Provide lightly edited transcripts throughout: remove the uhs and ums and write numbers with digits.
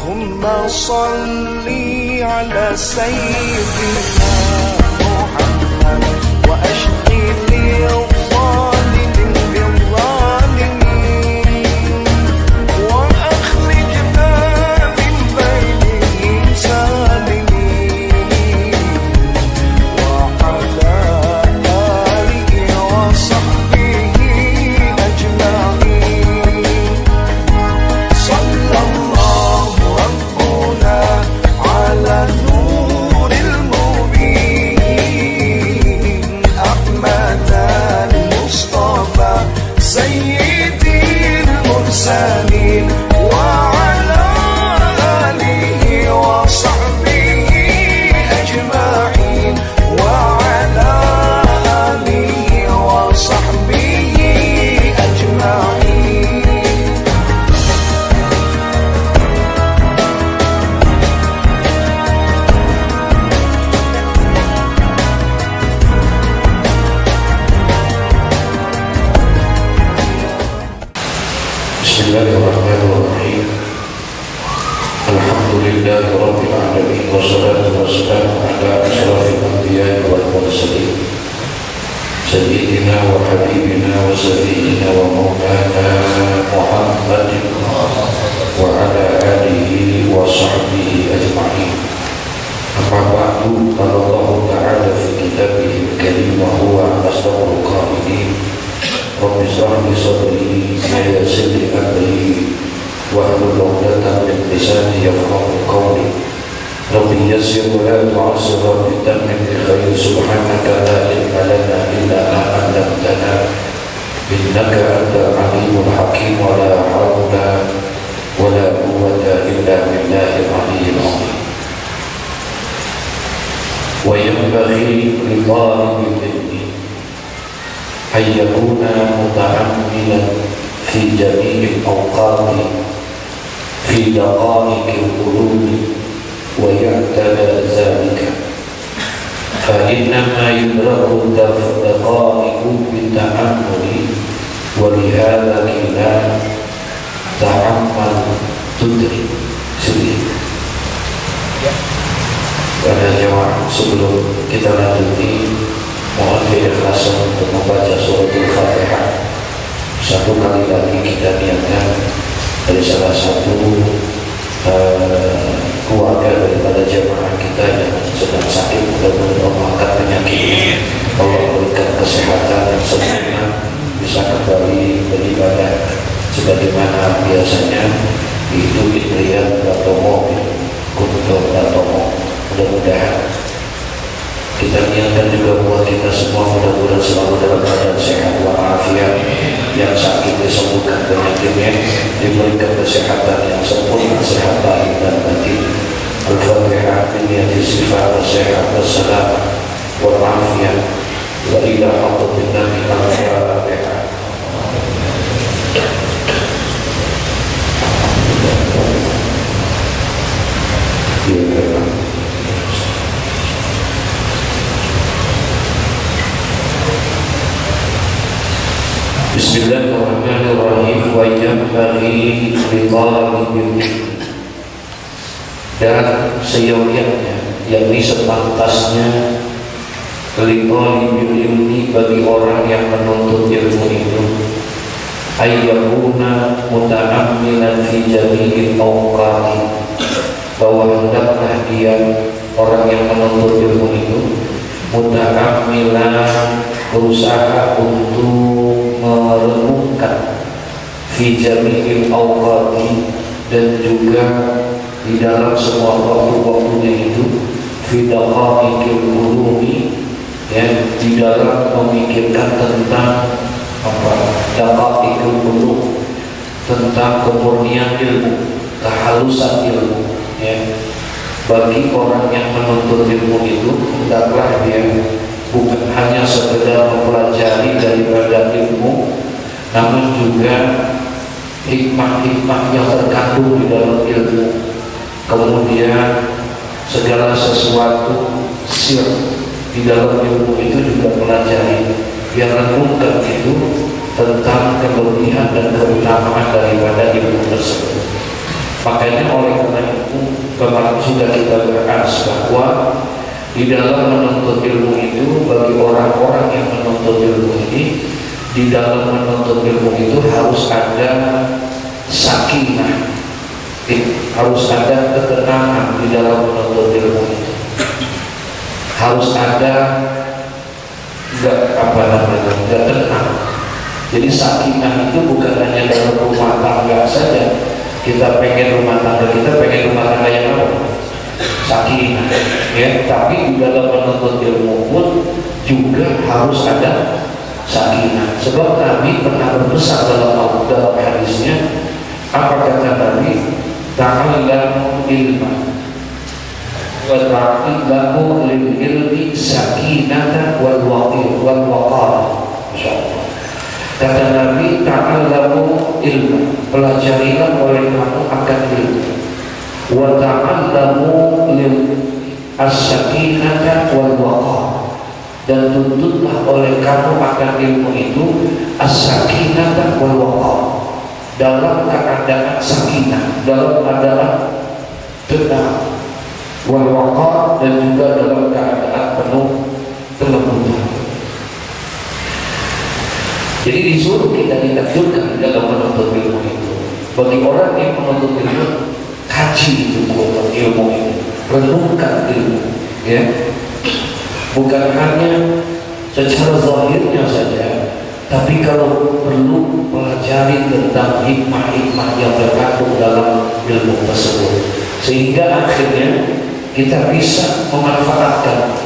اللهم صل على سيدنا محمد وأشغل الظالمين بالظالمين وأخرجنا من بينهم سالمين وعلى آله وصحبه أجمعين. صلى الله ربنا على نور المبين أحمد المصطفى سيد المرسلين وعلى آله وصحبه أجمعين وعلى آله وصحبه أجمعين. Bismillahirrahmanirrahim. Alhamdulillahi rabbil alamin wassalatu wassalamu ala asyrafil anbiya'i wal mursalin sayyidina wa habibina wa sayyidina wa maulana Muhammadin wa ala alihi wa sahbihi ajma'in. Amma ba'du, qala Allah ta'ala fi kitabihil karim wa huwa asdaqul qa'ilin. Rabbi shrah li sadri wa yassir li amri wahlul 'uqdatam min lisani yafqahu qawli. Rabbi yassir wa la tu'assir rabbi tammim bi khair. Subhanaka la ilma lana illa ma 'allamtana innaka antal alimul hakim. Wa la hawla wa la quwwata illa billahil aliyyil 'azim. Wa yanbaghi li talibil ilmi أن يكون متعملا في جميع الأوقات في دقائق القلوب ويعتبر ذلك، فإنما يدرك الدقائق بالتأمل، ولهذا قيل تعمل تدرك. Pada jemaah, sebelum kita lanjuti, mohon keikhlasan untuk membaca suratul Fatihah. Satu kali lagi kita niatkan dari salah satu keluarga daripada jemaah kita yang sedang sakit, mudah-mudahan Allah angkat penyakitnya, Allah berikan kesehatan yang sempurna, bisa kembali beribadah sebagaimana biasanya. Itu Indrian Batomo, Guntur Batomo. Mudah-mudahan kita niatkan juga buat kita semua, mudah-mudahan selalu dalam keadaan sehat walafiat, yang sakit disembuhkan penyakitnya, diberikan kesehatan yang sempurna, sehat lahir dan batin. Al-Fatihah biniyati sifat sehat wassalam walafiat wa ila hadratin Nabi al-Fatihah. Bismillahirrahmanirrahim. Wa yanbaghi li talibil ilmi, dan seyogyanya, yakni sepantasnya, li talibil ilmi, bagi orang yang menuntut ilmu itu, ayyakuna muta'ammilan fi jami'il awqati, bahwa hendaklah dia, orang yang menuntut ilmu itu, muta'ammilan, berusaha untuk merenungkan fi jami'il awqati, dan juga di dalam semua waktu-waktunya itu, fi daqaiqil qulubi, ya, di dalam memikirkan tentang apa, daqaiqil qulub, tentang kemurnian ilmu, kehalusan ilmu, ya. Bagi orang yang menuntut ilmu itu, hendaklah dia bukan hanya sekedar mempelajari daripada ilmu, namun juga hikmah-hikmah yang terkandung di dalam ilmu. Kemudian segala sesuatu sir di dalam ilmu itu juga pelajari, yang renungkan itu tentang kelebihan dan keutamaan daripada ilmu tersebut. Makanya oleh karena itu kemarin sudah kita bahas bahwa di dalam menuntut ilmu itu, bagi orang-orang yang menuntut ilmu ini, di dalam menuntut ilmu itu harus ada sakinah, harus ada ketenangan di dalam menuntut ilmu itu, harus ada nggak tenang. Jadi sakinah itu bukan hanya dalam rumah tangga saja. Kita pengen rumah tangga yang apa? Sakinah, ya. Tapi di dalam menuntut ilmu pun juga harus ada sakinah. Sebab Nabi pernah berpesan dalam hadisnya, apa kata Nabi? Ta'allamu ilma wa ta'allamu lil ilmi sakinatan wal waqar. Masyaallah. Kata Nabi, ta'allamu ilma, pelajarilah oleh kamu akan ilmu, wa ta'allamu lil as-sakinata wal waqar, dan tuntutlah oleh kamu akan ilmu itu as-sakinata wal waqar, dalam keadaan sakinah, dalam keadaan tenang, wal waqar, dan juga dalam keadaan penuh kelembutan. Jadi disuruh kita ditakjubkan dalam menuntut ilmu itu. Bagi orang yang menuntut ilmu, kaji itu ilmu ini, renungkan ilmu, ya. Bukan hanya secara zahirnya saja, tapi kalau perlu pelajari tentang hikmah-hikmah yang terkandung dalam ilmu tersebut, sehingga akhirnya kita bisa memanfaatkan.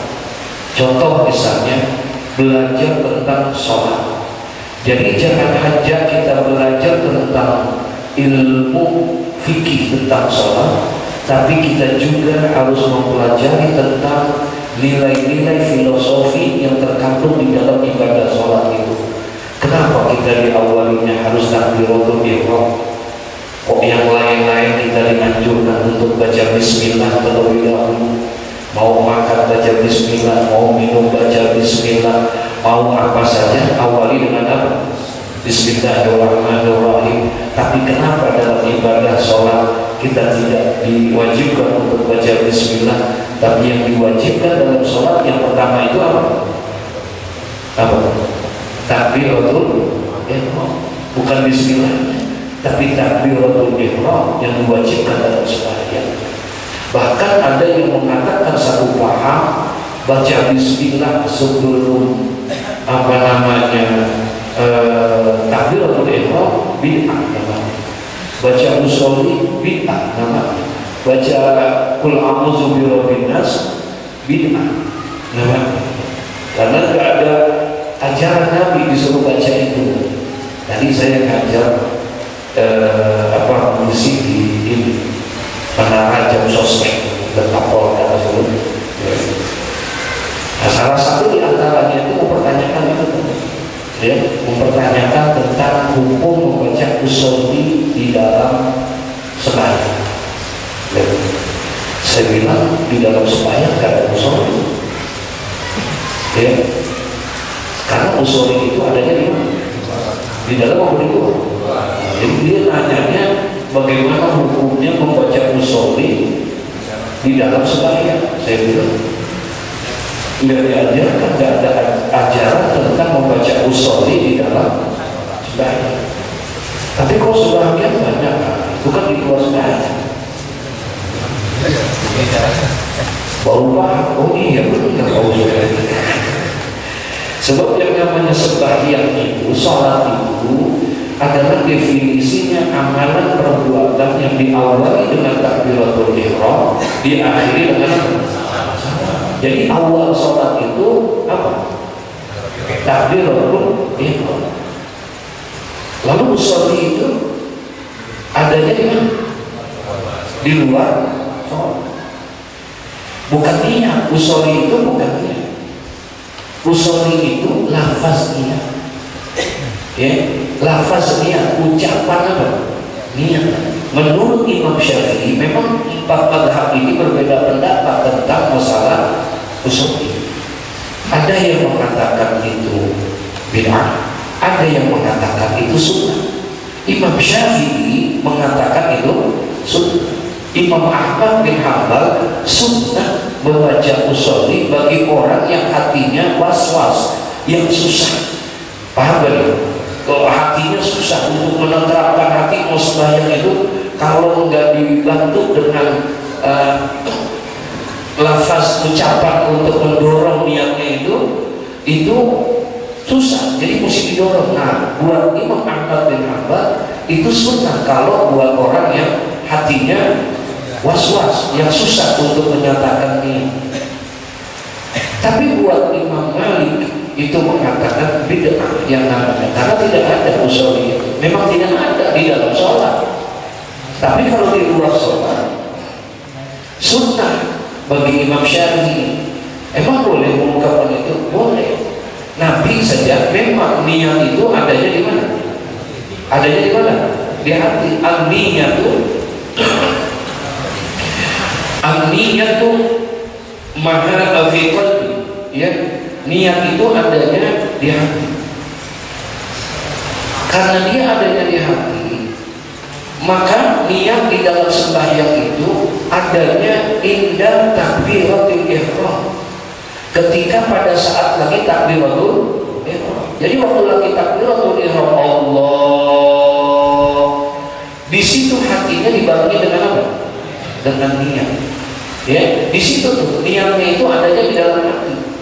Contoh misalnya belajar tentang sholat. Jadi jangan hanya kita belajar tentang ilmu fikih tentang sholat, tapi kita juga harus mempelajari tentang nilai-nilai filosofi yang terkandung di dalam ibadah sholat itu. Kenapa kita diawalinya harus takbiratul ihram? Kok yang lain-lain kita dianjurkan untuk baca bismillah terlebih dahulu? Mau makan baca bismillah, mau minum baca bismillah, mau apa saja awali dengan apa? Bismillahirrahmanirrahim. Tapi kenapa dalam ibadah sholat kita tidak diwajibkan untuk baca bismillah, tapi yang diwajibkan dalam sholat yang pertama itu apa? Apa? Takbiratul ihram, bukan bismillah, tapi takbiratul ihram yang diwajibkan dalam sembahyang. Bahkan ada yang mengatakan satu paham baca bismillah sebelum takbiratul ihram bid'ah namanya. Baca usholi bid'ah namanya. Baca qul a'udzu birabbin nas bid'ah namanya. Karena tidak ada ajaran Nabi disuruh baca itu. Tadi saya ngajar musik di ini Menara Jam Sostek dan Kapolda tersebut. Nah, salah satu di antaranya itu mempertanyakan itu, ya, mempertanyakan tentang hukum membaca usholi di dalam sembahyang. Saya bilang di dalam sembahyang tidak ada usholi, ya, karena usholi itu adanya di dalam maupun di luar. Jadi dia nanyanya bagaimana hukumnya membaca usholi di dalam sembahyang. Saya bilang tidak diajarkan, tidak ada ajaran tentang membaca usholi di dalam sembahyang. Tapi kalau sebagian banyak, bukan di luar sembahyang. Baru paham, oh iya benar usholi. Sebab yang namanya sembahyang itu, sholat itu adalah definisinya amalan perbuatan yang diawali dengan takbiratul ihram, diakhiri dengan jadi awal sholat itu apa? Takbiratul ihram. Lalu usholi itu adanya di mana? Di luar sholat. Bukan niat, usholi itu bukan niat. Usholi itu lafaz niat, ya, lafaz niat, ucapan apa? Niat. Menurut Imam Syafi'i, memang empat mazhab ini berbeda pendapat tentang masalah usholi. Ada yang mengatakan itu bid'ah, ada yang mengatakan itu sunnah. Imam Syafi'i mengatakan itu sunnah. Imam Ahmad bin Hanbal sunnah membaca musolli bagi orang yang hatinya was-was, yang susah. Paham gak ya? Kalau hatinya susah untuk menenteramkan hati mau sembahyang itu, kalau nggak dibantu dengan lafaz ucapan untuk mendorong niatnya itu susah. Jadi mesti didorong. Nah, buat Imam Ahmad bin Hanbal itu sunnah kalau buat orang yang hatinya was-was, yang susah untuk menyatakan niat. Tapi buat Imam Malik itu mengatakan bid'ah yang namanya, karena tidak ada usolli, memang tidak ada di dalam sholat. Tapi kalau di luar sholat sunnah bagi Imam Syafi'i. Emang boleh mengungkapkan itu? Boleh. Nabi saja memang niat itu adanya di mana? Adanya di mana? Di hati. An-niyatu maha fi qalbi, ya. Niat itu adanya di hati. Karena dia adanya di hati, maka niat di dalam sembahyang itu adanya indah takbiratul ihram. Ketika pada saat lagi takbiratul ihram. Jadi waktu lagi takbiratul ihram, Allah, di situ hatinya dibarengi dengan apa? Dengan niat. Ya, di situ tuh niatnya itu adanya di dalam hati.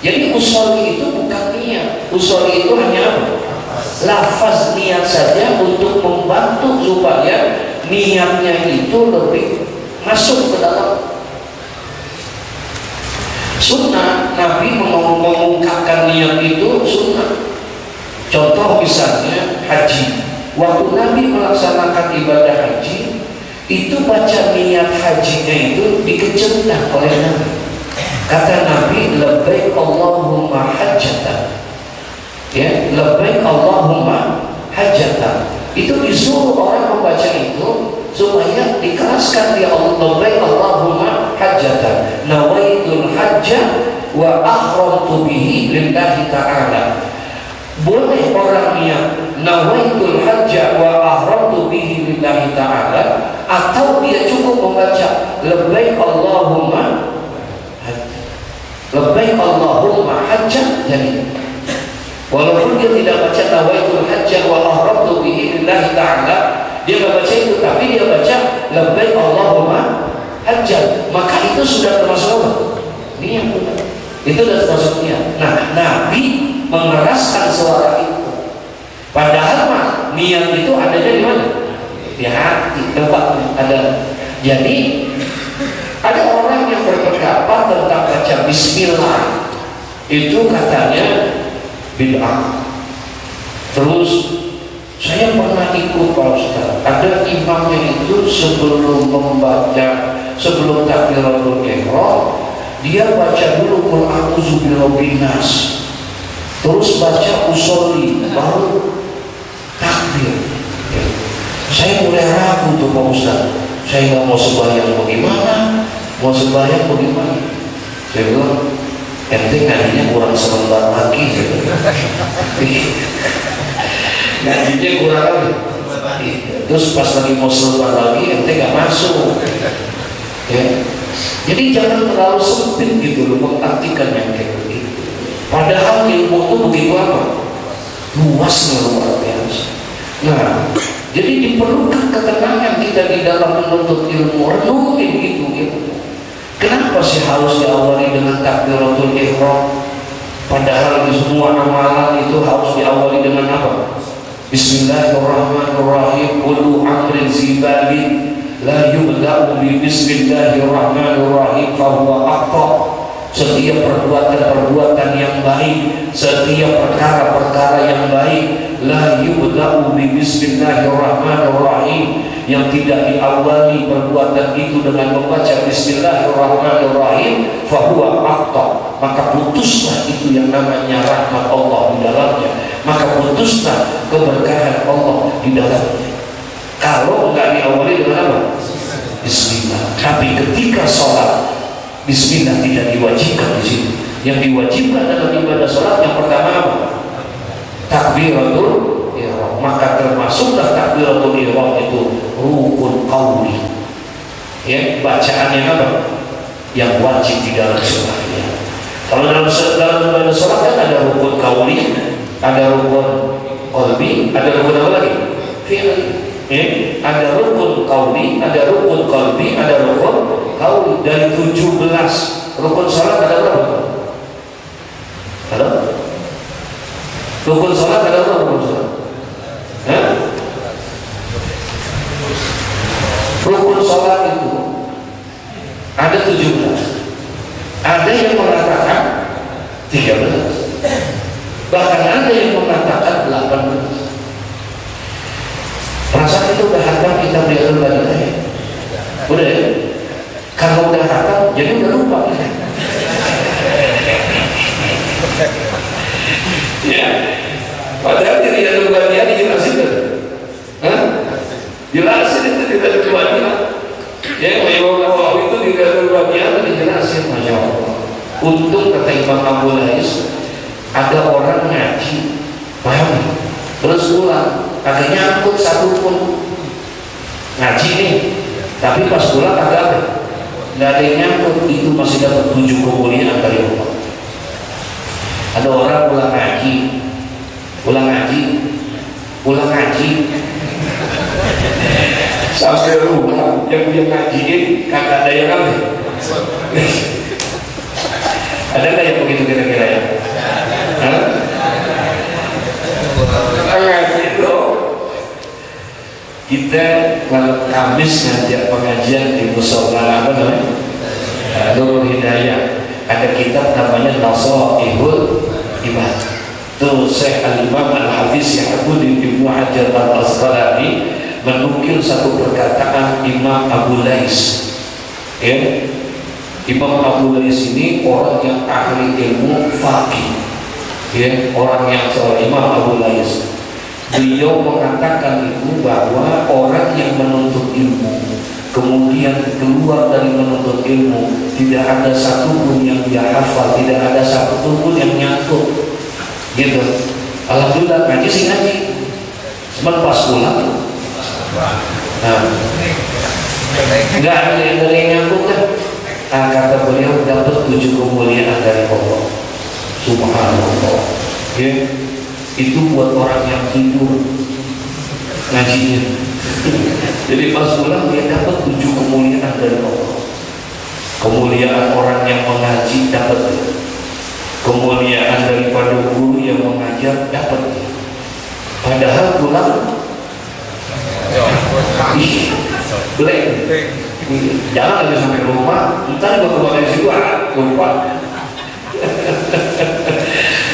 Jadi usolli itu bukan niat. Usolli itu hanya apa? Lafaz niat saja untuk membantu supaya niatnya itu lebih masuk ke dalam. Sunnah Nabi mengungkapkan niat itu sunnah. Contoh misalnya haji. Waktu Nabi melaksanakan ibadah haji, itu baca niat hajinya itu dikecilkan oleh Nabi. Kata Nabi, labbaik Allahumma hajjatan. Ya, labbaik Allahumma hajjatan. Itu disuruh orang membaca itu supaya dikeraskan dia, labbaik Allahumma hajjatan. Nawaitul hajja wa ahramtu bihi lillahi ta'ala. Boleh orang yang nawaitul hajja wa ahramtu bihi lillahi ta'ala, atau dia cukup membaca labbaik Allahumma labbaik Allahumma hajjah. Jadi walaupun dia tidak baca nawaitul hajja wa ahramtu bihi lillahi ta'ala, dia tidak baca itu, tapi dia baca labbaik Allahumma hajjah, maka itu sudah termasuk apa? Niat. Itu sudah termasuk niat. Nah, Nabi mengeraskan suara itu. Padahal mah niat itu adanya di mana? Di hati. Tempatnya ada. Jadi ada orang yang berpendapat tentang baca bismillah itu katanya bid'ah. Terus saya pernah ikut Pak Ustaz, ada imamnya itu sebelum membaca, sebelum takbiratul ihram, dia baca dulu qul a'udzu birabbin nas, terus baca usolli, baru takbir. Saya mulai ragu tuh Pak Ustaz, saya nggak mau sembahyang bagaimana, mau sembahyang bagaimana. Saya bilang, ente ngajinya kurang sebentar lagi, ngajinya kurang lagi. Terus pas lagi mau sebentar lagi, ente nggak masuk. Ya. Jadi jangan terlalu sempit gitu loh mengartikan yang kayak begitu. Padahal ilmu itu begitu apa? Luasnya luar biasa. Nah, jadi diperlukan ketenangan kita di dalam menuntut ilmu. Renungin gitu ilmu. Kenapa sih harus diawali dengan takbiratul ihram? Padahal di semua amalan itu harus diawali dengan apa? Bismillahirrahmanirrahim. Kullu amrin zibali la yubda'u bi bismillahirrahmanirrahim fahuwa aqta. Setiap perbuatan-perbuatan yang baik, setiap perkara-perkara yang baik, la yubda'u bi bismillahirrahmanirrahim, yang tidak diawali perbuatan itu dengan membaca bismillahirrahmanirrahim, fahuwa aqta, maka putuslah itu yang namanya rahmat Allah di dalamnya, maka putuslah keberkahan Allah di dalamnya. Kalau enggak diawali dengan apa? Bismillah. Tapi ketika sholat, bismillah tidak diwajibkan di sini. Yang diwajibkan dalam ibadah sholat yang pertama apa? Takbiratul ihram. maka termasuklah takbiratul ihram itu rukun qauli. Ya, bacaannya apa? Yang wajib di dalam sembahyang. Kalau dalam sholat kan ada rukun qauli, ada rukun qalbi, ada rukun apa lagi? Fi'li. Ya, ada rukun qauli, ada rukun qalbi, ada rukun qauli. Dari 17 rukun sholat ada berapa? Halo? Rukun sholat ada berapa rukun sholat? Hah? Rukun sholat itu ada 17. Ada yang mengatakan 13. Bahkan ada yang mengatakan 18. Perasaan itu udah hatam kita berikan lagi ya? Udah ya? Kalau udah hatam jadi udah lupa ya? Ya, padahal di Riyadul Baniyah dijelasin kan? Hah? Jelasin itu di Riyadul Baniyah. Ya, Imam Nawawi itu di Riyadul Baniyah dijelasin, Masya Allah. Untung kata Imam Abu Lais, ada orang ngaji, paham? Terus pulang, kagak nyangkut satu pun ngaji nih, tapi pas pulang kagak nggak ada yang nyangkut, itu masih dapat 7 kemuliaan dari Allah. Ada orang pulang ngaji sampai rumah yang dia ngajiin kagak ada yang ambil. Ada nggak yang begitu kira-kira ya? Ngaji dong. Kita kalau Kamis ngajak pengajian di musola apa namanya? Nurul Hidayah. Ada kitab namanya Nasaihul Ibad. Tuh Syekh Al-Imam Al-Hafiz Ya'qub Ibnu Hajar Al-Asqalani menukil satu perkataan Imam Abu Lais. Ya. Imam Abu Lais ini orang yang ahli ilmu faqih. Ya, orang yang seorang Imam Abu Lais. Beliau mengatakan itu bahwa orang yang menuntut ilmu kemudian keluar dari menuntut ilmu tidak ada satu pun yang dia hafal, tidak ada satu pun yang nyangkut gitu. Alhamdulillah ngaji sih ngaji, cuman pas pulang nggak ada yang nyangkut kan. Kata beliau dapat 7 kemuliaan dari Allah subhanallah ya. Itu buat orang yang tidur ngajinya. Jadi pas pulang dia dapat 7 kemuliaan dari Allah. Kemuliaan orang yang mengaji dapat, kemuliaan daripada guru yang mengajar dapat. Padahal pulang blank. Jangan lagi sampai rumah, ntar juga keluar dari situ lupa.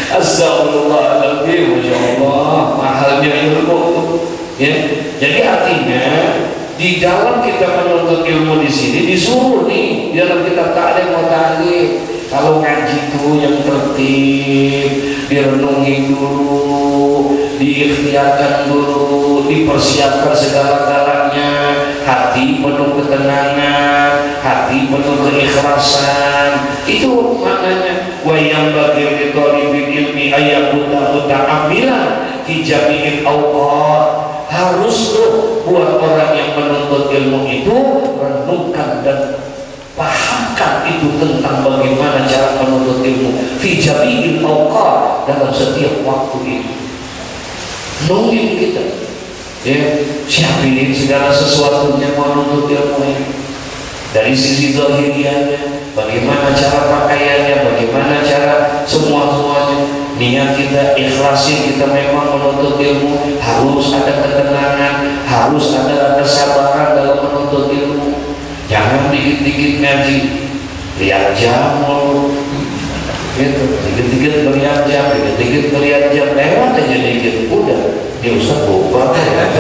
Astagfirullahaladzim, Masya Allah, mahalnya ilmu ya. Jadi artinya di dalam kita menuntut ilmu di sini disuruh nih, di dalam kitab ta'lim wa ta'lim, kalau ngaji itu yang tertib, direnungi dulu, diikhtiarkan dulu, dipersiapkan segala-galanya, hati penuh ketenangan, hati penuh keikhlasan. Itu maknanya wa yang bagi thalibil ilmi ayakuta muta'ammilan fi jami'il awqat. Harus tuh buat orang yang menuntut ilmu itu renungkan dan pahamkan itu tentang bagaimana cara menuntut ilmu fi jami'il awqat, dalam setiap waktu itu. Nungguin kita ya, siapin segala sesuatunya menuntut ilmu ini. Dari sisi zahiriannya, bagaimana cara pakaiannya, bagaimana cara semuanya, niat kita, ikhlasin kita memang menuntut ilmu, harus ada ketenangan, harus ada kesabaran dalam menuntut ilmu. Jangan dikit-dikit ngaji, lihat jam mulu, gitu, dikit-dikit melihat jam, dikit-dikit melihat jam, lewat aja dikit, udah, dia Ustaz lupa ya,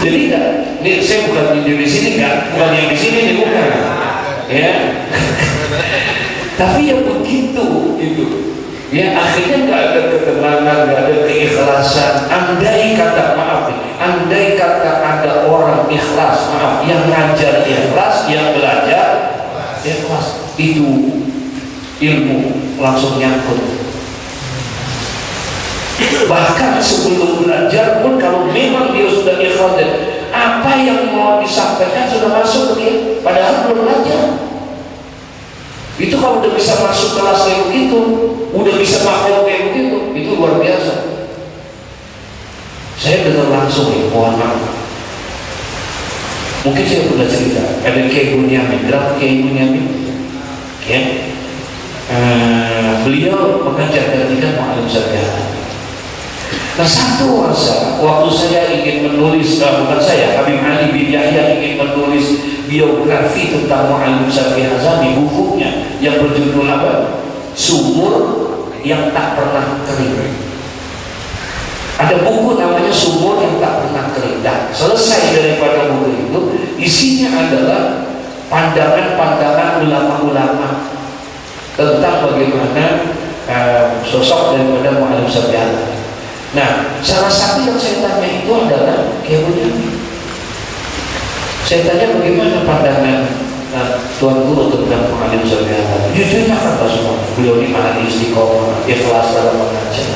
Jadi enggak, ini saya bukan di sini kan, bukan yang di sini nih, bukan, ya. Tapi yang begitu itu, ya akhirnya nggak ada ketenangan, nggak ada keikhlasan. Andai kata maaf, andai kata ada orang ikhlas, maaf, yang ngajar ikhlas, yang belajar ikhlas, itu ilmu langsung nyangkut. Bahkan sebelum belajar pun kalau memang dia sudah ikhlas, apa yang mau disampaikan sudah masuk ke dia, padahal belum belajar. Itu kalau udah bisa masuk kelas kayak begitu, udah bisa makan kayak begitu, itu luar biasa. Saya dengar langsung nih, mohon maaf. Mungkin saya pernah cerita, ada Kiai Bunyamin, Graf Kiai Bunyamin, ya. Beliau mengajar ketika Mu'alim Syariah. Nah, satu masa waktu saya ingin menulis, bukan saya, Habib Ali bin Yahya ingin menulis biografi tentang Mu'alim Syafi'i Hazami, bukunya yang berjudul apa? Sumur yang tak pernah kering. Ada buku namanya Sumur yang tak pernah kering. Nah, selesai daripada buku itu, isinya adalah pandangan-pandangan ulama-ulama tentang bagaimana sosok daripada Mu'alim Syafi'i Hazami. Nah, salah satu yang saya tanya itu adalah Kiai Bunyamin. Saya tanya bagaimana pandangan Tuan Guru tentang Mu'alim Syafi'i Hazami. Jujurnya apa semua? Beliau ini ahli istiqomah, ikhlas dalam mengajar.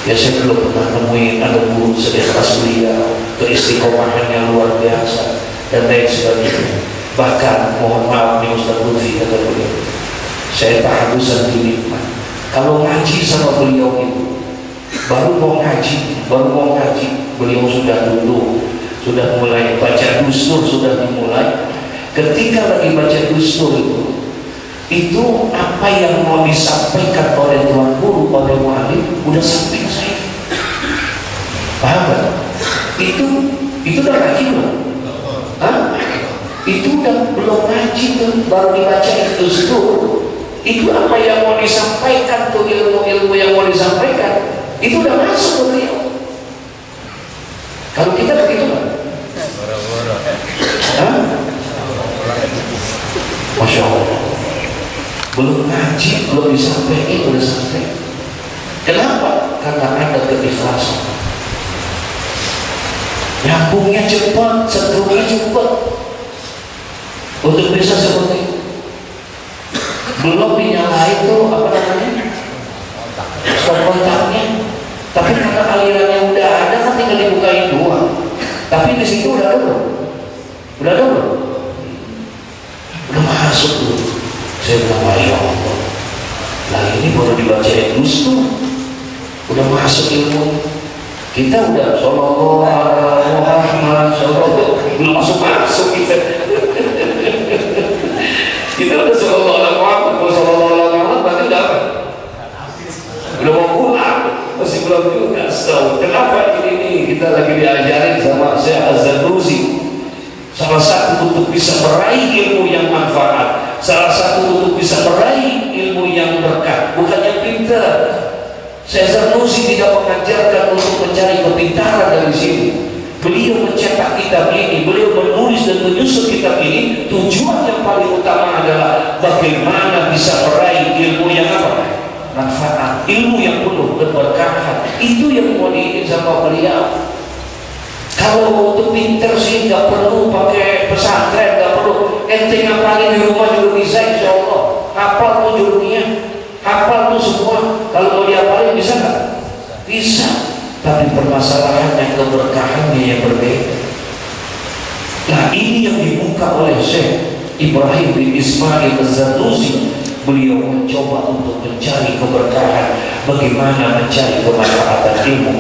Ya, saya belum pernah nemuin ada guru seikhlas beliau, keistiqomahannya luar biasa dan lain sebagainya. Bahkan mohon maaf nih Ustaz Lutfi, kata beliau, saya tahadusan dinikmat kalau ngaji sama beliau itu. Baru mau ngaji, beliau sudah duduk, sudah mulai baca dustur, sudah dimulai. Ketika lagi baca dustur itu apa yang mau disampaikan oleh Tuan Guru, oleh Mu'alim, udah sampai ke saya. Paham kan? Itu udah ngaji belum? Hah? Itu udah belum ngaji tuh, baru dibaca dustur. Itu apa yang mau disampaikan tuh, ilmu-ilmu yang mau disampaikan. Itu udah masuk ke beliau. Kalau kita begitu kan? Masya Allah. Belum ngaji, belum disampaikan, udah sampai. Kenapa? Karena ada keikhlasan. Nyambungnya cepat, setrumnya cepat. Untuk bisa seperti itu. Belum dinyalain tuh apa namanya? Kontaknya. Tapi karena alirannya udah ada, kan tinggal dibukain dua. Tapi di situ udah ada belum? Udah masuk tuh. Saya bilang, Masya Allah. Nah, ini baru dibacain dustur, udah masuk ilmu. Kita udah Sallallahu alaihi Muhammad, belum masuk kita. Kita udah Sallallahu alaihi Muhammad, Sallallahu alaihi Muhammad, berarti udah apa? Udah mau pulang, masih belum juga. Tahu kenapa ini kita lagi diajarin sama Syekh Az-Zarnusi. Salah satu untuk bisa meraih ilmu yang manfaat, salah satu untuk bisa meraih ilmu yang berkah, bukan yang pintar. Syekh Az-Zarnusi tidak mengajarkan untuk mencari kepintaran dari sini. Beliau mencetak kitab ini, beliau menulis dan menyusun kitab ini. Tujuan yang paling utama adalah bagaimana bisa meraih ilmu yang apa? Manfaat, ilmu yang penuh keberkahan. Itu yang mau diingin sama beliau. Kalau untuk pinter sih nggak perlu pakai pesantren, nggak perlu. Ente ngapalin di rumah juga bisa, insya Allah. Hafal tuh jurumnya, hafal tuh semua. Kalau mau diapalin bisa nggak? Bisa. Tapi permasalahannya keberkahannya yang berbeda. Nah, ini yang dibuka oleh Syekh Ibrahim bin Ismail Az-Zarnusi. Beliau mencoba untuk mencari keberkahan, bagaimana mencari kemanfaatan ilmu.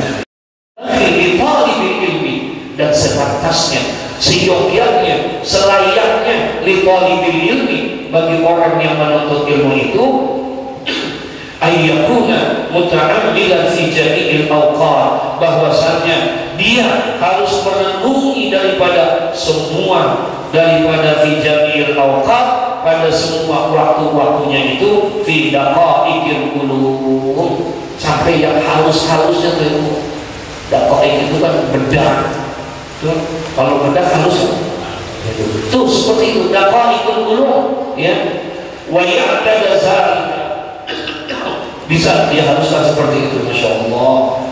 Dan sepantasnya, seyogyanya, selayaknya litalibil ilmi bagi orang yang menuntut ilmu itu ayyakuna muta'ammilan fi jami'il awqat, bahwasanya dia harus merenungi daripada fi jami'il awqat, pada semua waktu-waktunya itu fi daqaiqil qulub, sampai yang halus-halusnya tuh. Daqaiq itu kan bedah. Tuh, kalau bedah halus tuh seperti itu, daqaiqul qulub, ya. Wa ya'tada zalika, bisa dia haruskan seperti itu, Masya Allah.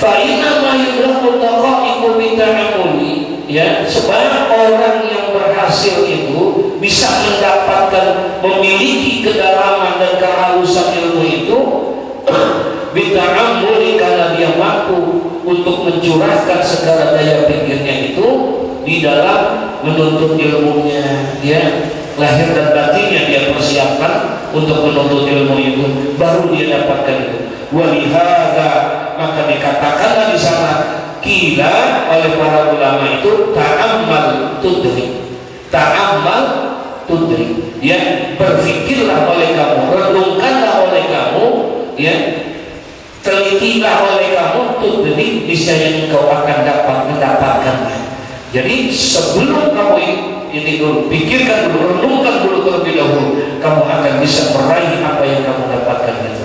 Fa inna ma yudraku daqaiqu bi ta'ammuli, ya, sebab orang yang berhasil itu bisa mendapatkan, memiliki kedalaman dan kehalusan ilmu itu bita'ammuli dia mampu untuk mencurahkan segala daya pikirnya itu di dalam menuntut ilmunya, ya, lahir dan batinnya dia persiapkan untuk menuntut ilmu itu, baru dia dapatkan itu. Walihada, maka dikatakanlah di sana kila oleh para ulama itu ta'ammal tudrik, ta'ammal tudrik, ya, berfikirlah oleh kamu, renungkanlah oleh kamu, ya, telitilah oleh kamu, tudrik, niscaya engkau akan dapat mendapatkannya. Jadi sebelum kamu ini dulu, pikirkan dulu, renungkan dulu terlebih dahulu, kamu akan bisa meraih apa yang kamu dapatkan itu.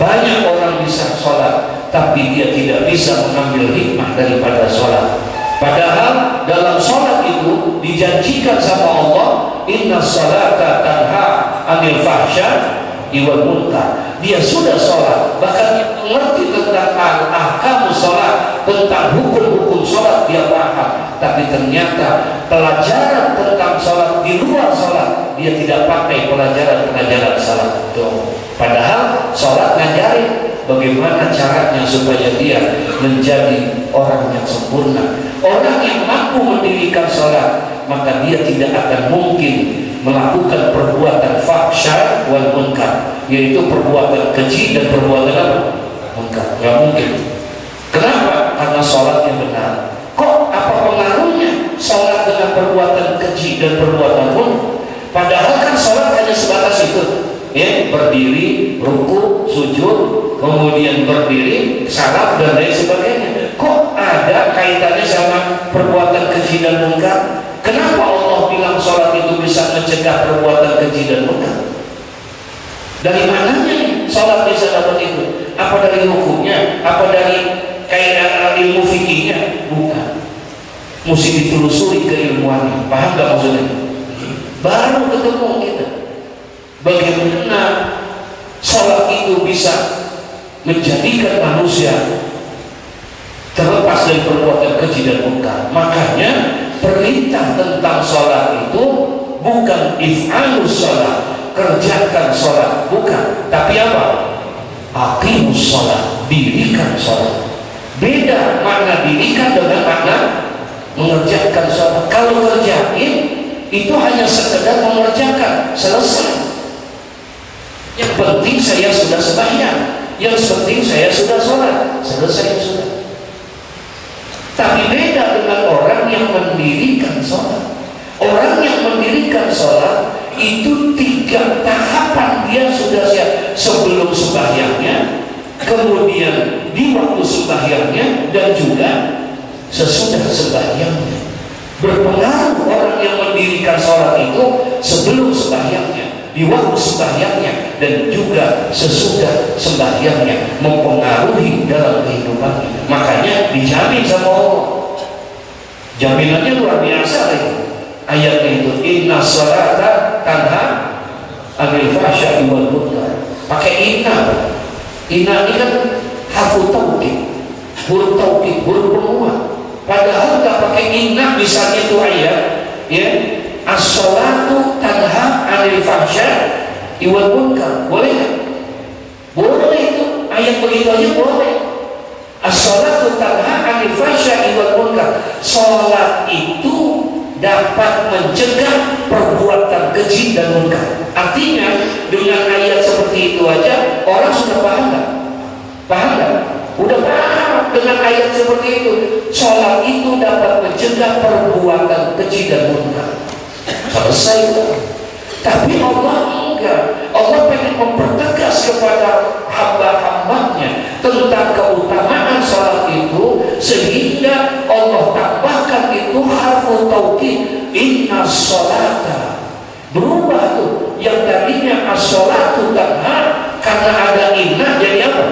Banyak orang bisa sholat, tapi dia tidak bisa mengambil hikmah daripada sholat. Padahal dalam sholat itu dijanjikan sama Allah, inna sholata tanha anil fahsya wal munkar. Dia sudah sholat, bahkan mengerti tentang ahkam sholat, tentang hukum-hukum sholat dia paham, tapi ternyata pelajaran tentang sholat di luar sholat dia tidak pakai pelajaran sholat itu. Padahal sholat ngajarin bagaimana caranya supaya dia menjadi orang yang sempurna. Orang yang mampu mendirikan sholat, maka dia tidak akan mungkin melakukan perbuatan fahsya wal munkar, yaitu perbuatan keji dan perbuatan apa? Munkar. Nggak mungkin. Kenapa? Karena sholatnya benar. Kok apa pengaruhnya sholat dengan perbuatan keji dan perbuatan munkar? Padahal kan sholat hanya sebatas itu, ya, berdiri, ruku, sujud, kemudian berdiri, salam dan lain sebagainya. Kok ada kaitannya sama perbuatan keji dan munkar? Kenapa Allah bilang sholat itu bisa mencegah perbuatan keji dan munkar? Dari mananya sholat bisa dapat itu? Apa dari hukumnya? Apa dari kaidah ilmu fikihnya? Bukan. Mesti ditelusuri keilmuannya. Paham gak maksudnya? Baru ketemu kita bagaimana sholat itu bisa menjadikan manusia terlepas dari perbuatan keji dan munkar. Makanya perintah tentang sholat itu bukan if'alus sholat, kerjakan sholat, bukan, tapi apa? Aqimus sholat, dirikan sholat. Beda makna dirikan dengan makna mengerjakan sholat. Kalau kerjain itu hanya sekedar mengerjakan, selesai. Yang penting saya sudah sembahyang, yang penting saya sudah sholat, selesai sudah. Tapi beda dengan orang yang mendirikan sholat. Orang yang mendirikan sholat itu 3 tahapan dia sudah siap. Sebelum sembahyangnya, kemudian di waktu sembahyangnya, dan juga sesudah sembahyangnya. Berpengaruh orang yang mendirikan sholat itu sebelum sembahyangnya, di waktu sembahyangnya, dan juga sesudah sembahyangnya, mempengaruhi dalam kehidupannya. Makanya dijamin sama Allah. Jaminannya luar biasa lagi. Ayatnya itu inna sholata tanha anil fahsya'i wal munkar. Pakai inna. Inna ini kan harfu taukid, huruf taukid, huruf penguat. Padahal nggak pakai inna, misalnya itu ayat, ya, as-sholatu tanha anil fahsya'i wal munkar. Boleh nggak? Boleh itu. Ayat begitu aja boleh. As-sholatu tanha anil fahsya'i wal munkar. Sholat itu dapat mencegah perbuatan keji dan munkar. Artinya dengan ayat seperti itu aja orang sudah paham nggak? Paham nggak? Udah paham dengan ayat seperti itu. Sholat itu dapat mencegah perbuatan keji dan munkar. Selesai. Tapi Allah enggak. Allah pengen mempertegas kepada hamba-hambanya tentang keutamaan sholat itu, sehingga Allah tambahkan itu harfu taukid, inna sholata. Berubah tuh, yang tadinya as-sholatu tanha, karena ada inna jadi apa?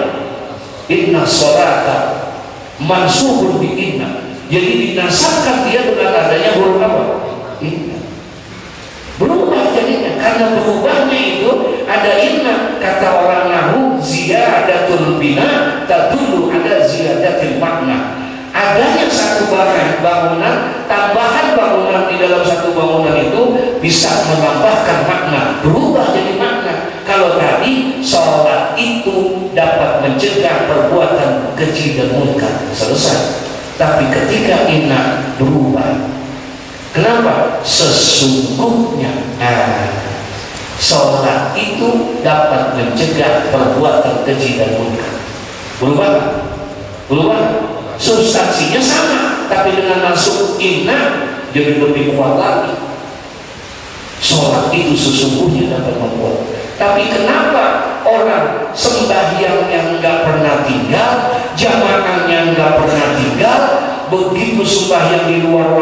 Inna sholata mansubun bi inna. Jadi dinasabkan dia dengan adanya huruf apa? Inna. Berubah jadinya, karena berubahnya itu ada inna. Kata orang nahwu, ziyadatul bina tadullu ada ziyadatil makna. Adanya satu bangunan, tambahan bangunan di dalam satu bangunan itu bisa menambahkan makna, berubah jadi makna. Kalau tadi sholat itu dapat mencegah perbuatan keji dan munkar, selesai. Tapi ketika inna berubah, kenapa? Sesungguhnya sholat itu dapat mencegah perbuatan keji dan munkar. Berubah? Berubah? Substansinya sama, tapi dengan masuk inna jadi lebih kuat lagi. Sholat itu sesungguhnya dapat membuat. Tapi kenapa orang sembahyang yang nggak pernah tinggal, jamaahnya nggak pernah tinggal, begitu sembahyang di luar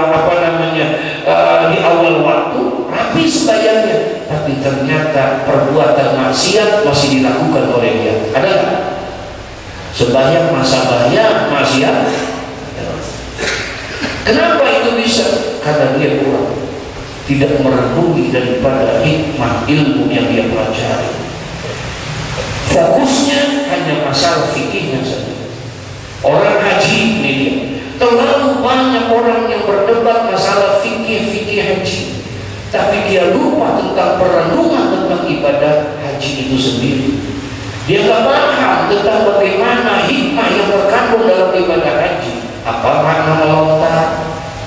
di awal waktu rapi sembahyangnya, tapi ternyata perbuatan maksiat masih dilakukan oleh dia. Ada nggak? Sembahyang masa bahaya maksiat. Kenapa itu bisa? Karena dia kurang, tidak merenungi daripada hikmah ilmu yang dia pelajari. Fokusnya hanya masalah fikihnya saja. Orang haji ini dia. Terlalu banyak orang yang berdebat masalah fikih haji, tapi dia lupa tentang perenungan tentang ibadah haji itu sendiri. Dia nggak paham tentang bagaimana hikmah yang terkandung dalam ibadah haji. Apa makna melontar?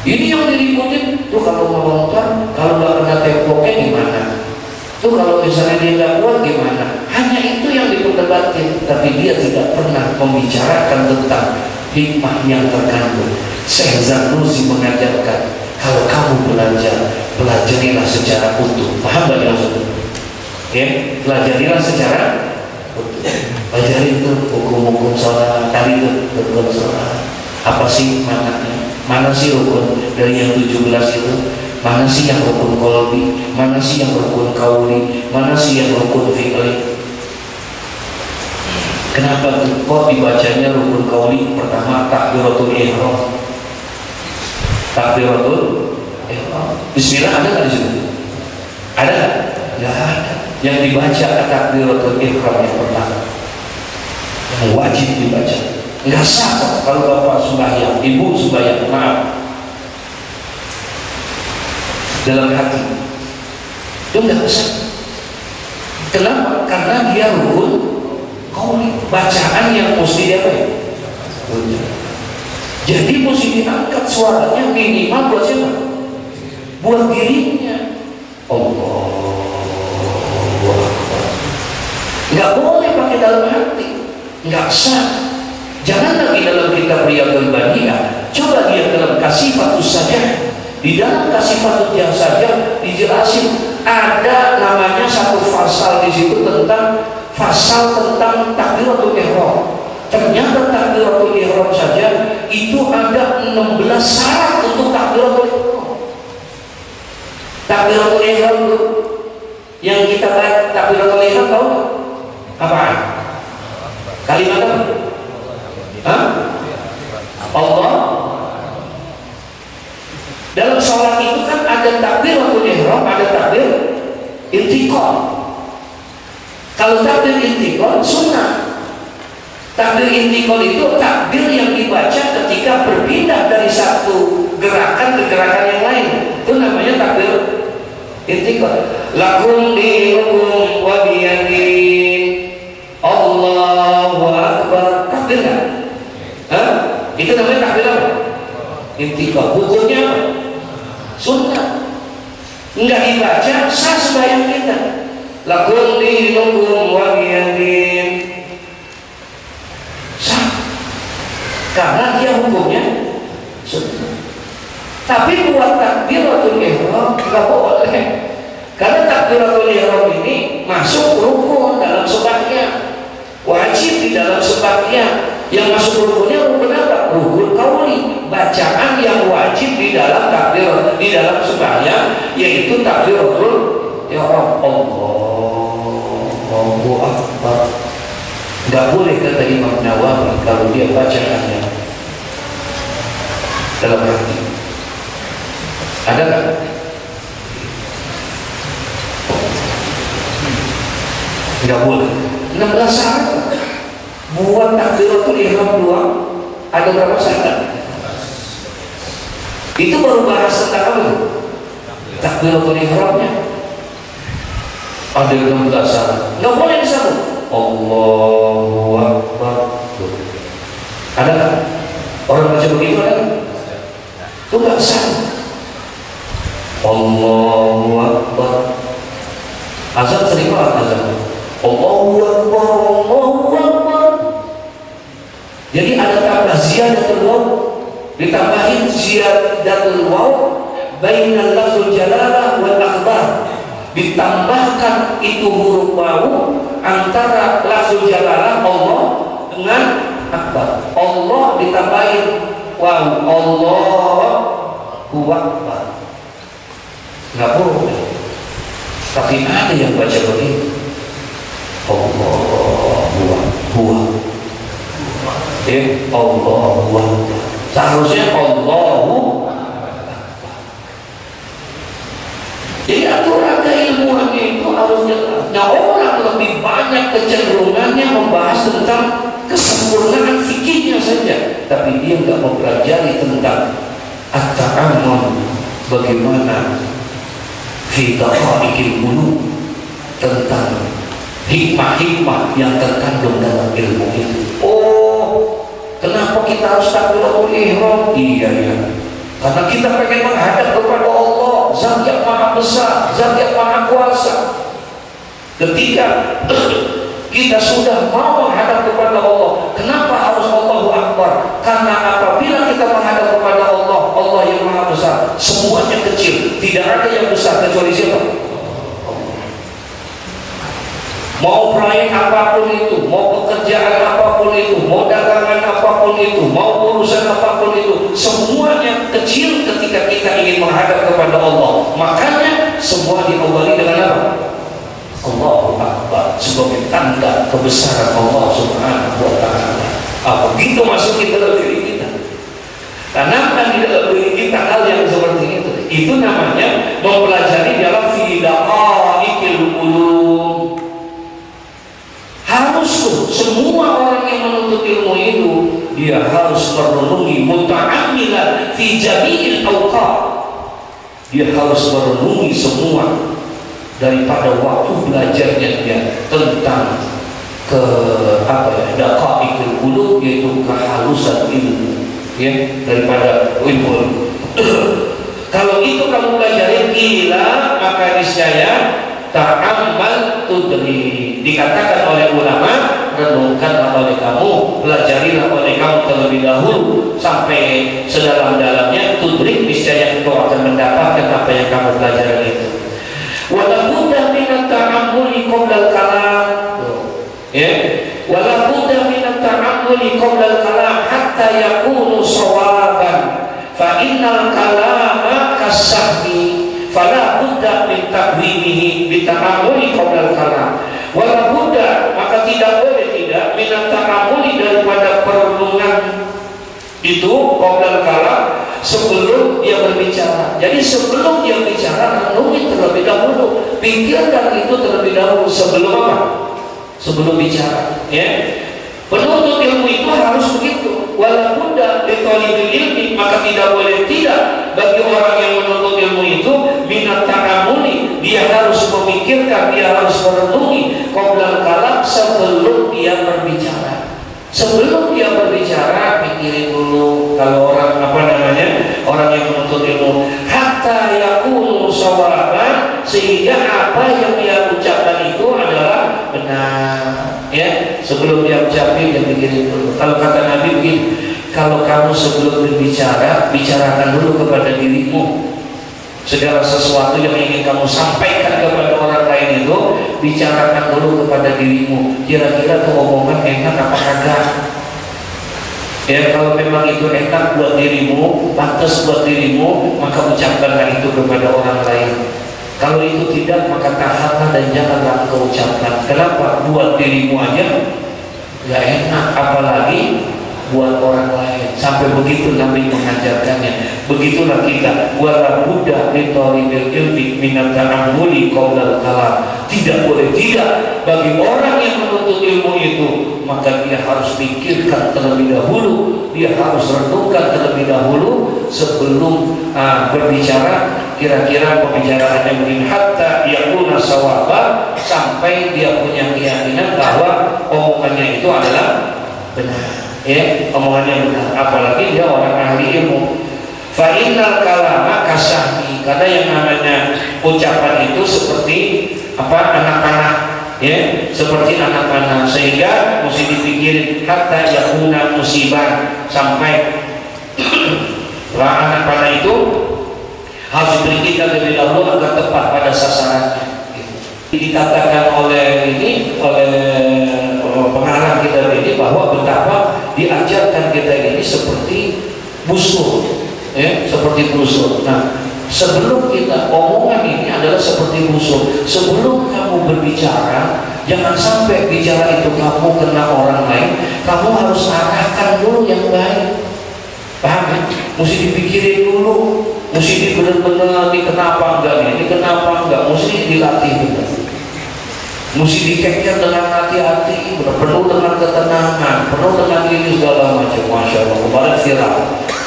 Ini yang diributin. Tuh kalau melontar, kalau nggak kena temboknya gimana? Tuh kalau misalnya dia nggak kuat gimana? Hanya itu yang diperdebatkan, tapi dia tidak pernah membicarakan tentang hikmah yang terkandung. Syekh Zarnusi mengajarkan, kalau kamu belajar, pelajarilah secara utuh. Paham nggak maksudnya? Ya, pelajarilah secara utuh. Pelajari itu hukum-hukum sholat, tadi itu rukun sholat. Apa sih maknanya? Mana sih rukun dari yang 17 itu? Mana sih yang rukun qalbi? Mana sih yang rukun qauli? Mana sih yang rukun fi'li? Kenapa kok dibacanya rukun qauli? Pertama takbiratul ihram. Takbiratul ihram. Bismillah ada nggak di situ? Ada nggak? Nggak ada. Yang dibaca takbiratul ihram yang pertama, yang wajib dibaca. Nggak sah kalau bapak sembahyang, ibu sembahyang, maaf, dalam hati itu nggak sah. Kenapa? Karena dia rukun qauli, bacaan yang mesti dia apa ya? Jadi mesti diangkat suaranya minimal buat siapa? Buat dirinya. Allahu Akbar. Nggak boleh pakai dalam hati, nggak sah. Jangan lagi dalam kitab Riyadhul Badi'ah. Coba lihat dalam Kasifatus Sajah. Di dalam Kasifatus Sajah dijelasin ada namanya satu pasal di situ tentang takbiratul ihram. Ternyata takbiratul ihram saja itu ada 16 syarat untuk takbiratul ihram. Takbiratul ihram itu yang kita baca, takbiratul ihram tahu nggak? Apaan? Kalimat apa? Allah. Dalam sholat itu kan ada takbiratul ihram, ada takbir intiqal. Kalau takbir intiqal sunnah. Takbir intiqal itu takbir yang dibaca ketika berpindah dari satu gerakan ke gerakan yang lain. Itu namanya takbir intiqal. Lakum dinukum wa biyadin. Allahu Akbar. Takbir kan? Itu namanya takbir apa? Intiqal. Hukumnya apa? Sunnah. Enggak dibaca, sah sembahyang kita. Lakum dinukum wa biyadin. Sah. Karena dia hukumnya sunnah. Tapi buat takbiratul ihram enggak boleh. Karena takbiratul ihram ini masuk rukun dalam sembahyang. Wajib di dalam sembahyang. Yang masuk rukunnya rukun apa? Rukun qauli, bacaan yang wajib di dalam takbir, di dalam sembahyang, yaitu takbiratul ihram. Allahu Akbar. Nggak boleh kata Imam Nawawi kalau dia bacaannya dalam hati. Ada nggak? Nggak boleh. 16 syarat buat takbiratul ihram doang. Ada berapa syarat? Itu baru bahas tentang apa? Takbiratul ihramnya. Ada yang nggak salah, nggak boleh disambung. Allahu Akbar. Ada nggak? Orang baca begitu ada nggak? Itu nggak salah. Allahu Akbar. Azan sering banget azan. Allahu Akbar, Allahu Akbar. Jadi ada tambah ziyadatul waw, ditambahin ziyadatul waw bainal lafzul jalalah wal akbar. Ditambahkan itu huruf wawu antara lafzul jalalah Allah dengan akbar. Allah ditambahin wawu, Allahu Akbar. Nggak boleh. Tapi ada yang baca begini, Allahu Akbar. Allahu Akbar. Seharusnya Allahu Akbar. Jadi aturan keilmuannya itu harus jelas. Nah, orang lebih banyak kecenderungannya membahas tentang kesempurnaan fikihnya saja, tapi dia nggak mempelajari tentang at-ta'ammul, bagaimana fi daqaiqil qulub, tentang hikmah-hikmah yang terkandung dalam ilmu itu. Oh, kenapa kita harus takbiratul ihram? Iya, karena kita pengen menghadap kepada Allah, Zat yang Maha Besar, Zat yang Maha Kuasa. Ketika kita sudah mau menghadap kepada Allah, kenapa harus Allahu Akbar? Karena apabila kita menghadap kepada Allah, Allah yang Maha Besar, semuanya kecil, tidak ada yang besar kecuali siapa? Mau proyek apapun itu, mau pekerjaan apapun itu, mau dagangan apapun itu, mau urusan apapun itu, semuanya kecil ketika kita ingin menghadap kepada Allah. Makanya semua diawali dengan apa? Allahu Akbar, sebagai tanda kebesaran Allah Subhanahu wa Ta'ala. Begitu masuk ke dalam diri kita. Karena di dalam diri kita hal yang seperti itu. Itu namanya mempelajari dalam fi daqaiqil qulub. Harus tuh semua orang yang menuntut ilmu itu dia harus merenungi muta'ammilan fi jami'il awqat. Dia harus merenungi semua daripada waktu belajarnya dia tentang daqaiqil qulub, yaitu kehalusan ilmu, ya, daripada ilmu. Kalau itu kamu pelajari gila, maka niscaya ta'ammal tudri. Dikatakan oleh ulama, renungkanlah oleh kamu, pelajarilah oleh kamu terlebih dahulu sampai sedalam-dalamnya, tudri, niscaya engkau akan mendapatkan apa yang kamu pelajari itu. Wala budda min at-ta'ammuli qabla al-kalam. Ya, wala budda min at-ta'ammuli qabla al-kalam hatta yakunu sawaban. Fa innal kalama kasahmi fala budda min taqwimihi bi ta'ammuli qabla al-kalam. Wala budda, maka tidak boleh tidak min at-ta'ammuli, daripada perenungan itu qabla al-kalam, sebelum dia berbicara. Jadi sebelum dia bicara, renungi terlebih dahulu, pikirkan itu terlebih dahulu sebelum apa? Sebelum bicara, ya. Penuntut ilmu itu harus begitu. Wala budda li thalibil ilmi, maka tidak boleh tidak bagi orang yang menuntut ilmu itu minat ta'amuli, dia harus memikirkan, dia harus merenungi qabla al-kalam, sebelum dia berbicara. Sebelum dia berbicara, pikirin dulu. Kalau orang orang yang menuntut ilmu, hatta yakunu sawaban, sehingga apa yang dia ucapkan itu adalah benar. Ya, sebelum dia ucapin, dia pikirin dulu. Kalau kata Nabi begini, kalau kamu sebelum berbicara, bicarakan dulu kepada dirimu. Segala sesuatu yang ingin kamu sampaikan kepada orang lain itu, bicarakan dulu kepada dirimu. Kira-kira tuh omongan enak apa kagak? Ya, kalau memang itu enak buat dirimu, pantas buat dirimu, maka ucapkanlah itu kepada orang lain. Kalau itu tidak, maka tahanlah dan janganlah engkau ucapkan. Kenapa? Buat dirimu aja gak enak, apalagi buat orang lain. Sampai begitu Nabi mengajarkannya. Begitulah kita. Wala budda li thalibil ilmi min at-ta'ammuli qabla al-kalam. Tidak boleh tidak bagi orang yang menuntut ilmu itu, maka dia harus pikirkan terlebih dahulu, dia harus renungkan terlebih dahulu sebelum berbicara. kira-kira pembicaraannya begini, hatta yakuna sawaba, sampai dia punya keyakinan bahwa omongannya itu adalah benar, ya, omongannya benar, apalagi dia orang ahli ilmu. Fa innal kalama kasahmi, karena yang namanya ucapan itu seperti anak panah, ya, seperti anak panah, sehingga mesti dipikirin hatta yakuna musibah, sampai anak panah itu harus dipikirkan lebih dahulu agar tepat pada sasarannya. Dikatakan oleh pengarang kita ini bahwa betapa diajarkan kita ini seperti busur, ya, seperti busur. Nah, sebelum kita omongan ini adalah seperti busur. Sebelum kamu berbicara, jangan sampai bicara itu kamu kena orang lain. Kamu harus arahkan dulu yang baik. Paham ya? Mesti dipikirin dulu, mesti benar-benar ini kenapa enggak, ini kenapa enggak, mesti dilatih benar. Mesti dikeker dengan hati-hati, penuh dengan ketenangan, penuh dengan ini segala macam. Masya Allah, kemarin viral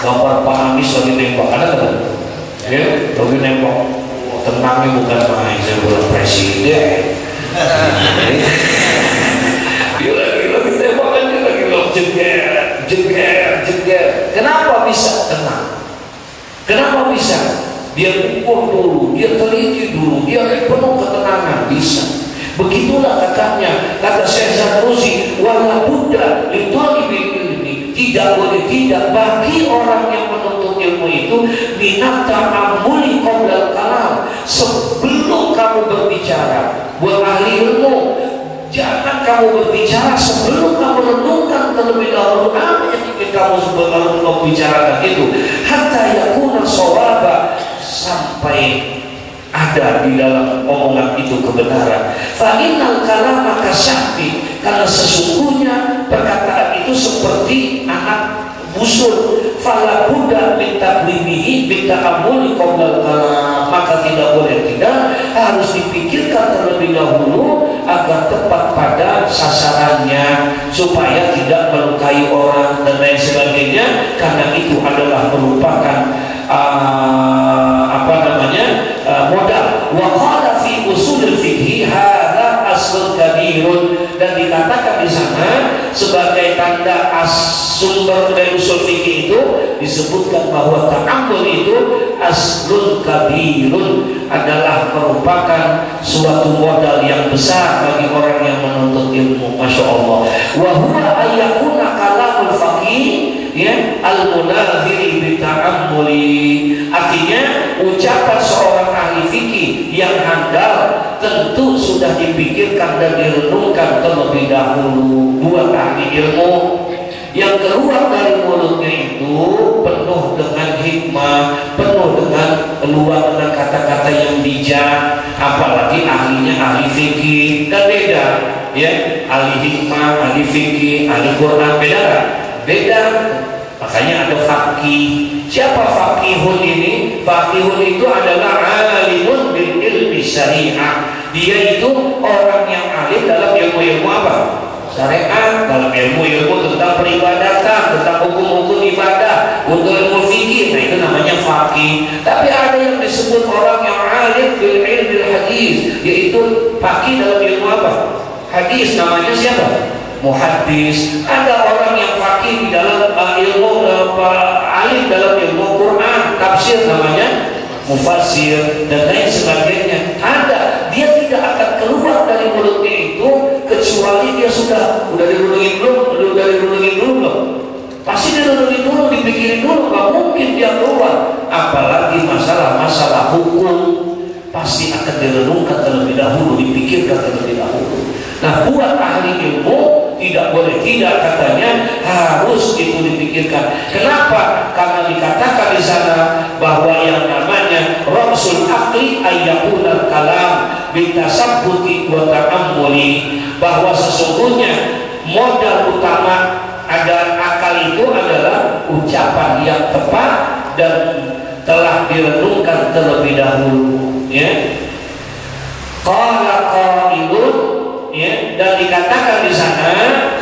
gambar Pak Anies lagi nembak, ada kan? Ya, lagi nembak, tenangnya bukan main, saya bilang presiden. Dia lagi tembakan, dia lagi jeger. Kenapa bisa tenang? Kenapa bisa? Dia ukur dulu, dia teliti dulu, dia penuh ketenangan, bisa. Begitulah katanya, kata Syekh Zanursi, wala budda li thalibil ilmi, tidak boleh tidak bagi orang yang menuntut ilmu itu minat ta'ammuli qabla kalam, sebelum kamu berbicara. Buat ahli ilmu, jangan kamu berbicara sebelum kamu renungkan terlebih dahulu apa yang ingin kamu sebelum membicarakan itu, hatta yakuna shawaba, sampai ada di dalam omongan itu kebenaran. Fa innal kalama kasahbi, karena sesungguhnya perkataan itu seperti anak busur. Fala budda min taqwimihi bi ta'ammuli qabla kalam, maka tidak boleh tidak, harus dipikirkan terlebih dahulu agar tepat pada sasarannya, supaya tidak melukai orang dan lain sebagainya, karena itu adalah merupakan modal. Wa qala fi usulil fiqhi hadza aslun kabirun, dan dikatakan di sana sebagai tanda sumber dari usul fikih itu disebutkan bahwa ta'ammul itu aslun kabirun, adalah merupakan suatu modal yang besar bagi orang yang menuntut ilmu. Masya Allah. Wa huwa ayyakuna kalamul faqih, ya, al-munaziri bi ta'ammuli, artinya ucapan seorang ahli fikih yang handal tentu sudah dipikirkan dan direnungkan terlebih dahulu. Dua ahli ilmu yang keluar dari mulutnya itu penuh dengan hikmah, penuh dengan keluar dengan kata-kata yang bijak, apalagi ahlinya ahli fikih. Kan beda, ya, ahli hikmah, ahli fikih, ahli Quran, beda kan? Beda. Makanya ada faqih. Siapa faqihun ini? Faqihun itu adalah alimun bil ilmi syariah. Dia itu orang yang alim dalam ilmu-ilmu apa? Syariat, dalam ilmu-ilmu tentang peribadatan, tentang hukum-hukum ibadah, untuk ilmu fikih. Nah, itu namanya faqih. Tapi ada yang disebut orang yang alim bil ilmi hadis, yaitu faqih dalam ilmu apa? Hadis. Namanya siapa? Muhaddis. Ada orang yang faqih di dalam ilmu alim dalam ilmu Quran, tafsir, namanya mufassir, dan lain sebagainya. Ada, dia tidak akan keluar dari mulutnya itu kecuali dia sudah dirunungin dulu, pasti dirunungin dulu, dipikirin dulu, nggak mungkin dia keluar. Apalagi masalah hukum, pasti akan direnungkan terlebih dahulu, dipikirkan terlebih dahulu. Nah, buat ahli ilmu tidak boleh tidak, katanya harus itu dipikirkan. Kenapa? Karena dikatakan di sana bahwa yang namanya ra'sul aqli ayyakuna kalam bitasabbuti wa ta'ammuli, bahwa sesungguhnya modal utama ada akal itu adalah ucapan yang tepat dan telah direnungkan terlebih dahulu, ya. Qala qailun, ya, dan dikatakan di sana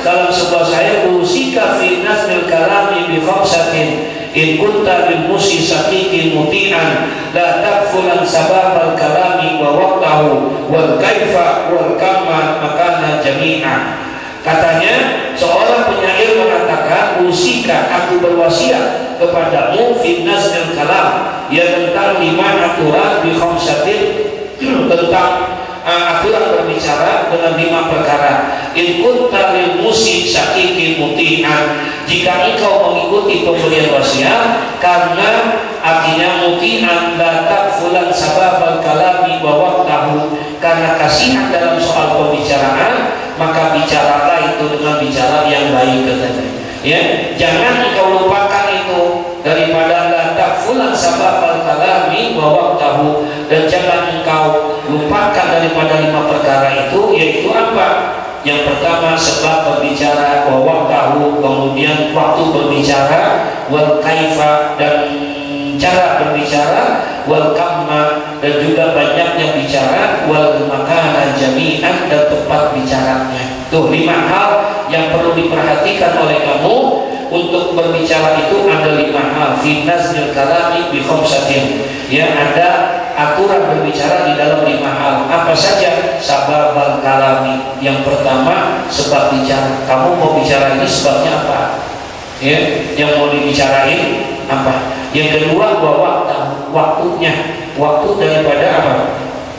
dalam sebuah saya usika fi nasmil kalami bi khamsatin, in kunta bil musi saqiqin muti'an la taqfulan sababal kalami wa waqtahu wal kaifa wal kama makana jami'a. Katanya seorang penyair mengatakan, usika, aku berwasiat kepadamu fi nazmil kalam, ya tentang 5 aturan bi khamsatin, tentang aturan berbicara dengan 5 perkara. In kunta lil musi saqiqin muti'an, jika engkau mengikuti pemberian wasiat, karena artinya muti'an la taqfulan sababal kalami wa waqtahu, karena kasihan dalam soal pembicaraan, maka bicaralah itu dengan bicara yang baik katanya. Ya, jangan engkau lupakan itu, daripada la taqfulan sababal kalami wa waqtahu, dan jangan engkau lupakan daripada 5 perkara itu, yaitu apa? Yang pertama sebab berbicara, wa waqtahu, kemudian waktu berbicara, wal kaifa, dan cara berbicara, wal kamma, dan juga banyaknya bicara, wal makana jami'an, dan tempat bicaranya. Tuh 5 hal yang perlu diperhatikan oleh kamu untuk berbicara. Itu ada 5 hal fi nazmil kalami bi khamsatin, ya, ada aturan berbicara di dalam 5 hal. Apa saja? Sababal kalami, yang pertama sebab bicara. Kamu mau bicara ini sebabnya apa? Ya, yang mau dibicarain apa? Yang kedua, bahwa waktunya, waktu daripada apa?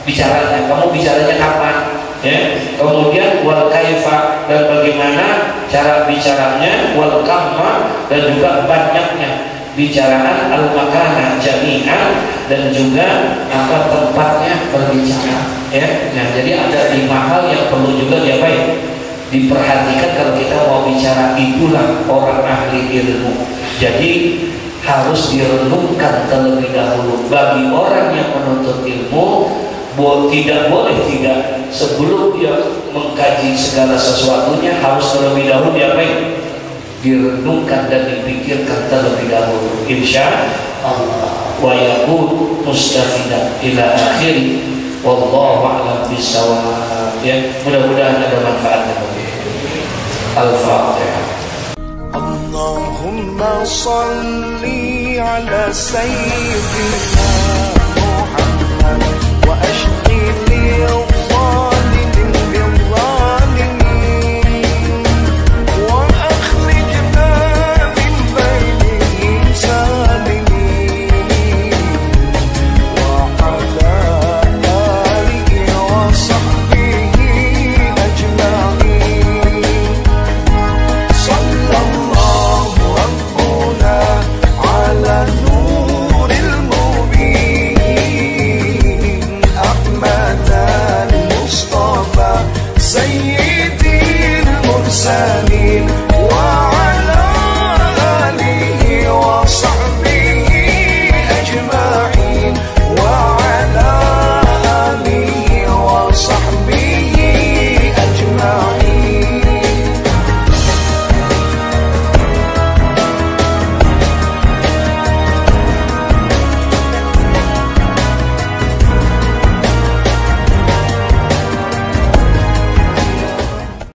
Bicaranya. Kamu bicaranya kapan? Ya. Kemudian wal kaifa, dan bagaimana cara bicaranya, wal kamma, dan juga banyaknya bicaraan, al makana jami'an, dan juga apa tempatnya berbicara. Ya. Nah, jadi ada 5 hal yang perlu juga diperhatikan kalau kita mau bicara. Itulah orang ahli ilmu. Jadi harus direnungkan terlebih dahulu. Bagi orang yang menuntut ilmu, tidak boleh tidak, sebelum dia mengkaji segala sesuatunya, harus terlebih dahulu direnungkan dan dipikirkan terlebih dahulu. Insya Allah wa yakun mustafidan ila akhiri, wallahu a'lam bishawab. Ya, mudah-mudahan ada manfaatnya. Al-Fatihah. Allahumma salli ala sayyidina